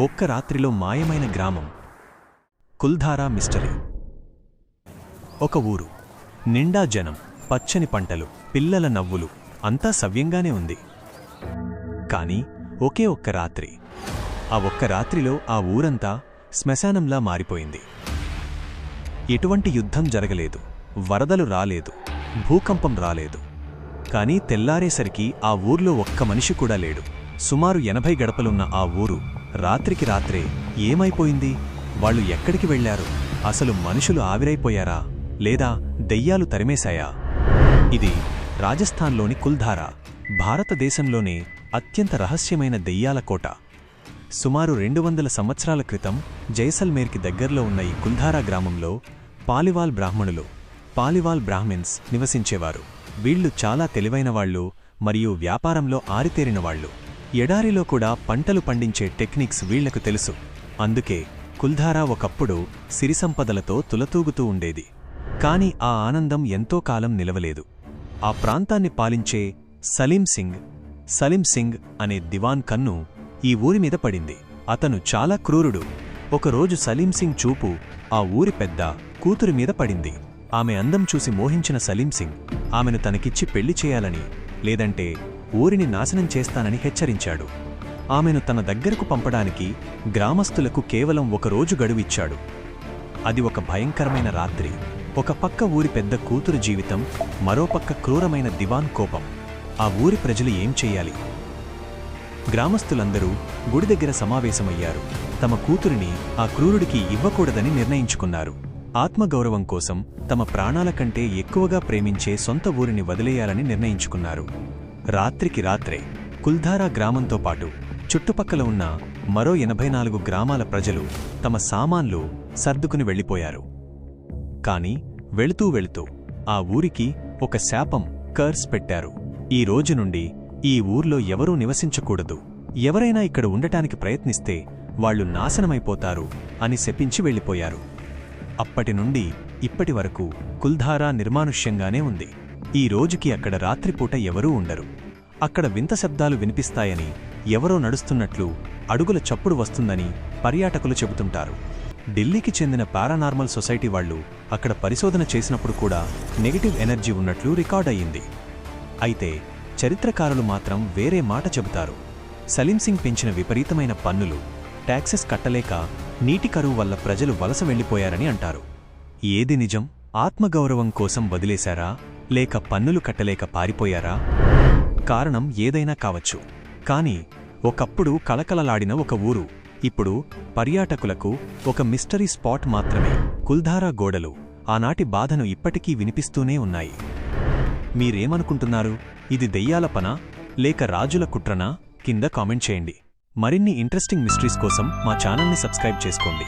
ఒక్క రాత్రిలో మాయమైన గ్రామం. కుల్ధారా మిస్టరీ. ఒక ఊరు, నిండా జనం, పచ్చని పంటలు, పిల్లల నవ్వులు, అంతా సవ్యంగానే ఉంది. కాని ఒకే ఒక్క రాత్రి, ఆ ఒక్క రాత్రిలో ఆ ఊరంతా శ్మశానంలా మారిపోయింది. ఎటువంటి యుద్ధం జరగలేదు, వరదలు రాలేదు, భూకంపం రాలేదు. కాని తెల్లారేసరికి ఆ ఊర్లో ఒక్క మనిషి కూడా లేడు. సుమారు 80 గడపలున్న ఆ ఊరు రాత్రికి రాత్రే ఏమైపోయింది? వాళ్ళు ఎక్కడికి వెళ్లారు? అసలు మనుషులు ఆవిరైపోయారా, లేదా దెయ్యాలు తరిమేశాయా? ఇది రాజస్థాన్లోని కుల్ధారా, భారతదేశంలోనే అత్యంత రహస్యమైన దెయ్యాల కోట. సుమారు 200 సంవత్సరాల క్రితం జైసల్మేర్కి దగ్గర్లో ఉన్న ఈ కుల్ధారా గ్రామంలో పాలివాల్ బ్రాహ్మణులు, పాలివాల్ బ్రాహ్మిన్స్ నివసించేవారు. వీళ్లు చాలా తెలివైనవాళ్లు మరియు వ్యాపారంలో ఆరితేరినవాళ్లు. ఎడారిలో కూడా పంటలు పండించే టెక్నిక్స్ వీళ్లకు తెలుసు. అందుకే కుల్ధారా ఒకప్పుడు సిరిసంపదలతో తులతూగుతూ ఉండేది. కాని ఆ ఆనందం ఎంతో కాలం నిలవలేదు. ఆ ప్రాంతాన్ని పాలించే సలీం సింగ్ అనే దివాన్ కన్ను ఈ ఊరి మీద పడింది. అతను చాలా క్రూరుడు. ఒకరోజు సలీం సింగ్ చూపు ఆ ఊరి పెద్ద కూతురి మీద పడింది. ఆమె అందం చూసి మోహించిన సలీం సింగ్ ఆమెను తనకిచ్చి పెళ్లి చేయాలని, లేదంటే ఊరిని నాశనం చేస్తానని హెచ్చరించాడు. ఆమెను తన దగ్గరకు పంపడానికి గ్రామస్తులకు కేవలం ఒకరోజు గడువిచ్చాడు. అది ఒక భయంకరమైన రాత్రి. ఒక పక్క ఊరి పెద్ద కూతురు జీవితం, మరోపక్క క్రూరమైన దివాన్ కోపం. ఆ ఊరి ప్రజలు ఏం చెయ్యాలి? గ్రామస్తులందరూ గుడి దగ్గర సమావేశమయ్యారు. తమ కూతురిని ఆ క్రూరుడికి ఇవ్వకూడదని నిర్ణయించుకున్నారు. ఆత్మగౌరవం కోసం తమ ప్రాణాల కంటే ఎక్కువగా ప్రేమించే సొంత ఊరిని వదిలేయాలని నిర్ణయించుకున్నారు. రాత్రికి రాత్రే కుల్ధారా గ్రామంతో పాటు చుట్టుపక్కల ఉన్న మరో 84 గ్రామాల ప్రజలు తమ సామాన్లు సర్దుకుని వెళ్ళిపోయారు. కాని వెళుతూ వెళుతూ ఆ ఊరికి ఒక శాపం, కర్స్ పెట్టారు. ఈ రోజు నుండి ఈ ఊర్లో ఎవరూ నివసించకూడదు, ఎవరైనా ఇక్కడ ఉండటానికి ప్రయత్నిస్తే వాళ్లు నాశనమైపోతారు అని శపించి వెళ్ళిపోయారు. అప్పటి నుండి ఇప్పటి వరకు కుల్ధారా నిర్మానుష్యంగానే ఉంది. ఈ రోజుకి అక్కడ రాత్రిపూట ఎవరూ ఉండరు. అక్కడ వింత శబ్దాలు వినిపిస్తాయని, ఎవరో నడుస్తున్నట్లు అడుగుల చప్పుడు వస్తుందని పర్యాటకులు చెబుతుంటారు. ఢిల్లీకి చెందిన పారానార్మల్ సొసైటీ వాళ్లు అక్కడ పరిశోధన చేసినప్పుడు కూడా నెగటివ్ ఎనర్జీ ఉన్నట్లు రికార్డయ్యింది. అయితే చరిత్రకారులు మాత్రం వేరే మాట చెబుతారు. సలీం సింగ్ పెంచిన విపరీతమైన పన్నులు, ట్యాక్సెస్ కట్టలేక నీటి కరువు వల్ల ప్రజలు వలస వెళ్లిపోయారని అంటారు. ఏది నిజం? ఆత్మగౌరవం కోసం వదిలేశారా, లేక పన్నులు కట్టలేక పారిపోయారా? కారణం ఏదైనా కావచ్చు. కాని ఒకప్పుడు కలకలలాడిన ఒక ఊరు ఇప్పుడు పర్యాటకులకు ఒక మిస్టరీ స్పాట్ మాత్రమే. కుల్ధారా గోడలు ఆనాటి బాధను ఇప్పటికీ వినిపిస్తూనే ఉన్నాయి. మీరేమనుకుంటున్నారు? ఇది దెయ్యాల పనా, లేక రాజుల కుట్రనా? కింద కామెంట్ చేయండి. మరిన్ని ఇంట్రెస్టింగ్ మిస్టరీస్ కోసం మా ఛానల్ని సబ్స్క్రైబ్ చేసుకోండి.